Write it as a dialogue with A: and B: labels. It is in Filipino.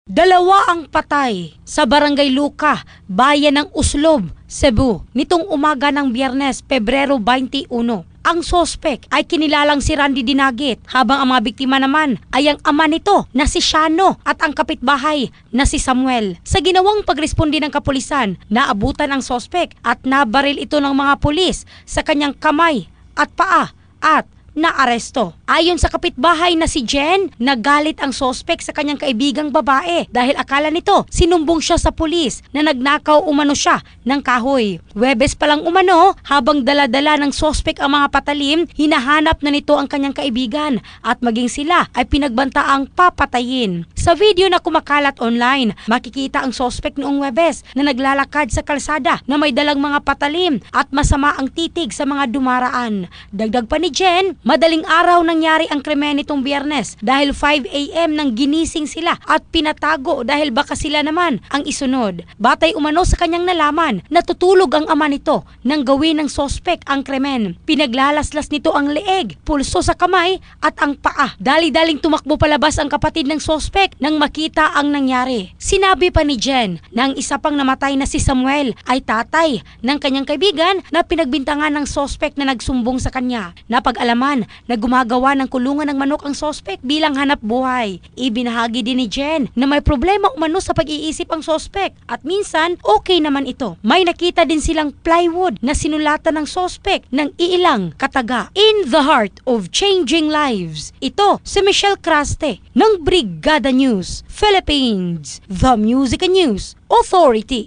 A: Dalawa ang patay sa Barangay Luca, Bayan ng Uslob, Cebu, nitong umaga ng Biyernes, Pebrero 21. Ang sospek ay kinilalang si Randy Dinagit, habang ang mga biktima naman ay ang ama nito na si Shano at ang kapitbahay na si Samuel. Sa ginawang pagresponde ng kapulisan, naabutan ang sospek at nabaril ito ng mga pulis sa kanyang kamay at paa at naaresto. Ayon sa kapitbahay na si Jen, nagalit ang sospek sa kanyang kaibigang babae dahil akala nito sinumbong siya sa pulis na nagnakaw umano siya ng kahoy. Huwebes pa lang umano, habang dala-dala ng sospek ang mga patalim, hinahanap na nito ang kanyang kaibigan at maging sila ay pinagbantaang papatayin. Sa video na kumakalat online, makikita ang sospek noong Huwebes na naglalakad sa kalsada na may dalang mga patalim at masama ang titig sa mga dumaraan. Dagdag pa ni Jen, madaling araw nangyari ang krimen nitong Biyernes dahil 5 AM nang ginising sila at pinatago dahil baka sila naman ang isunod. Batay umano sa kanyang nalaman, natutulog ang ama nito nang gawin ng sospek ang krimen. Pinaglalaslas nito ang leeg, pulso sa kamay at ang paa. Dali-daling tumakbo palabas ang kapatid ng sospek nang makita ang nangyari. Sinabi pa ni Jen na ang isa pang namatay na si Samuel ay tatay ng kanyang kaibigan na pinagbintangan ng sospek na nagsumbong sa kanya. Napag-alaman na gumagawa ng kulungan ng manok ang sospek bilang hanap buhay. Ibinahagi din ni Jen na may problema umano sa pag-iisip ang sospek at minsan okay naman ito. May nakita din silang plywood na sinulatan ng sospek ng iilang kataga. In the heart of changing lives, ito si Michelle Craste ng Brigada News Philippines, the Music and News Authority.